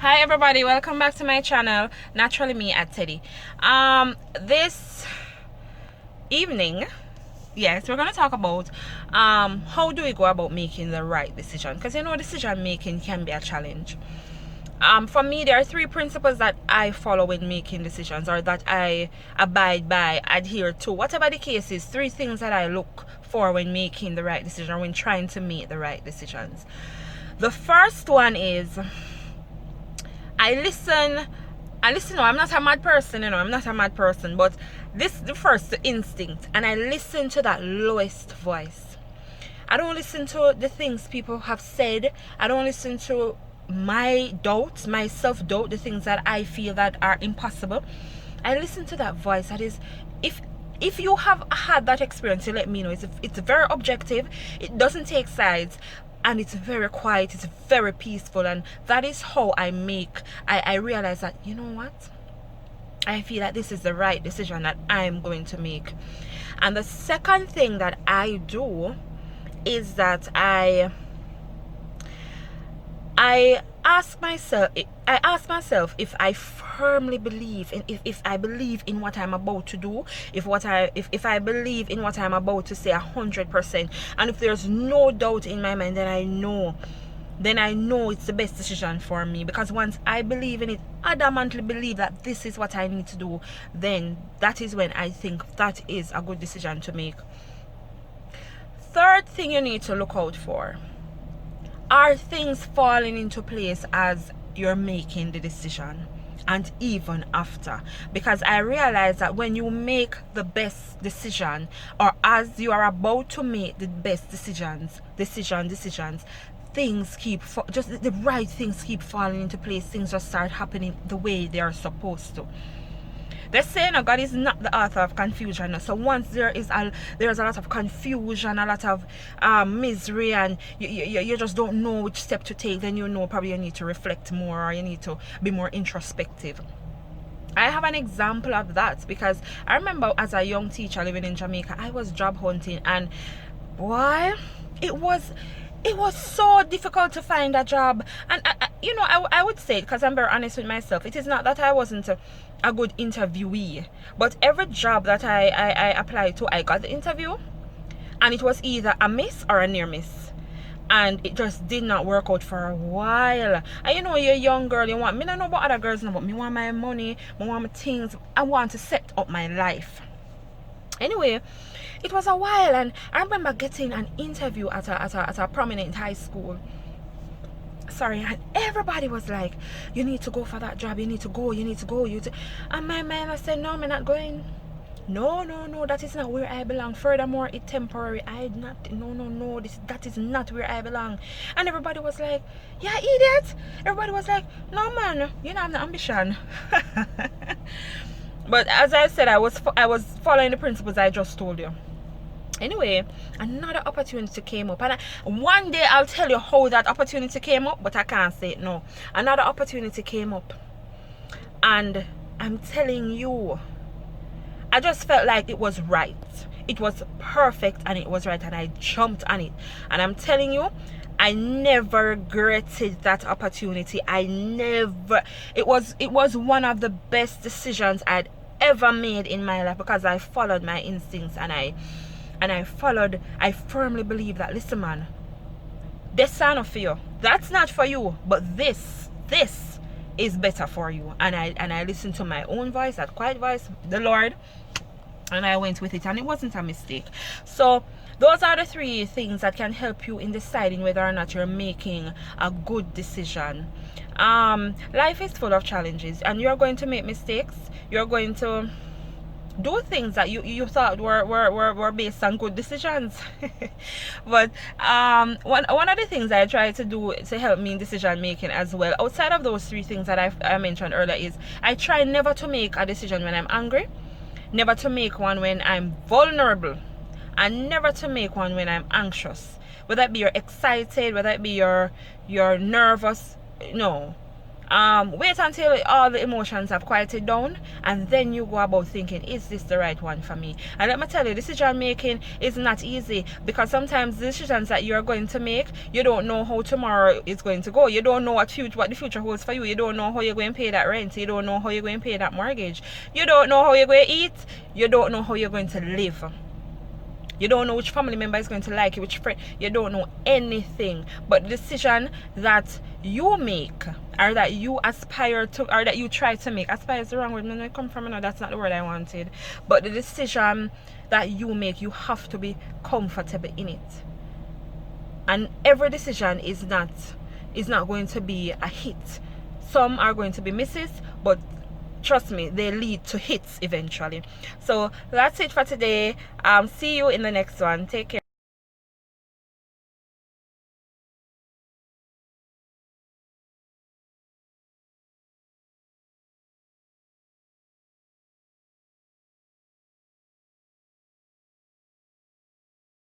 Hi everybody, welcome back to my channel, Naturally Me at Teddy. This evening, yes, we're gonna talk about how do we go about making the right decision, because decision making can be a challenge. For me, there are three principles that I follow when making decisions, or that I abide by, adhere to, whatever the case is. Three things that I look for when making the right decision, or when trying to make the right decisions. The first one is I listen. No, I'm not a mad person, I'm not a mad person, but this is the first instinct, and I listen to that lowest voice. I don't listen to the things people have said. I don't listen to my doubts, my self-doubt, the things that I feel that are impossible. I listen to that voice that is, if you have had that experience, you let me know. It's very objective. It doesn't take sides. And it's very quiet, it's very peaceful, and that is how I realize that, you know what, I feel that this is the right decision that I'm going to make. And the second thing that I do is that I ask myself if I firmly believe in, if I believe in what I'm about to do, if I believe in what I'm about to say 100%, and if there's no doubt in my mind, then I know it's the best decision for me. Because once I believe in it, adamantly believe that this is what I need to do, then that is when I think that is a good decision to make. Third thing you need to look out for, are things falling into place as you're making the decision and even after? Because I realize that when you make the best decision, or as you are about to make the best decisions, things keep just the right things keep falling into place. Things just start happening the way they are supposed to. They're saying that God is not the author of confusion. So once there's a lot of confusion, a lot of misery, and you just don't know which step to take, then probably you need to reflect more, or you need to be more introspective. I have an example of that, because I remember as a young teacher living in Jamaica, I was job hunting, and boy, it was so difficult to find a job. And I would say, because I'm very honest with myself, it is not that I wasn't a good interviewee, but every job that I applied to, I got the interview, and it was either a miss or a near miss, and it just did not work out for a while. And you're a young girl, you want, me don't know about other girls now, but me want my money, me want my things, I want to set up my life. Anyway, it was a while, and I remember getting an interview at a prominent high school. And everybody was like, you need to go for that job, you need to go. And my mind, I said, no, I'm not going. No, that is not where I belong. Furthermore, it's temporary. That is not where I belong. And everybody was like, yeah, idiot. Everybody was like, no man, you don't have the ambition. But as I said, I was following the principles I just told you. Anyway, another opportunity came up, and one day I'll tell you how that opportunity came up, but I can't say it now. Another opportunity came up, and I'm telling you, I just felt like it was right. It was perfect, and it was right, and I jumped on it. And I'm telling you, I never regretted that opportunity. It was one of the best decisions I'd ever made in my life, because I followed my instincts, and I firmly believe that, listen man, this is not for you, that's not for you, but this is better for you. And I listened to my own voice, that quiet voice, the Lord, and I went with it, and it wasn't a mistake. So those are the three things that can help you in deciding whether or not you're making a good decision. Life is full of challenges, and you're going to make mistakes. You're going to do things that you thought were based on good decisions. But one of the things I try to do to help me in decision making as well, outside of those three things that I mentioned earlier, is I try never to make a decision when I'm angry, never to make one when I'm vulnerable, and never to make one when I'm anxious. Whether it be you're excited, whether it be you're nervous, no. Wait until all the emotions have quieted down, and then you go about thinking, is this the right one for me? And let me tell you, decision making is not easy, because sometimes the decisions that you're going to make, you don't know how tomorrow is going to go. You don't know what the future holds for you. You don't know how you're going to pay that rent. You don't know how you're going to pay that mortgage. You don't know how you're going to eat. You don't know how you're going to live. You don't know which family member is going to like you, which friend. You don't know anything. But the decision that you make, or that you aspire to, or that you try to make, aspire is the wrong word. No, come from, no, that's not the word I wanted. But the decision that you make, you have to be comfortable in it. And every decision is not going to be a hit. Some are going to be misses, but trust me, they lead to hits eventually. So that's it for today. See you in the next one. Take care.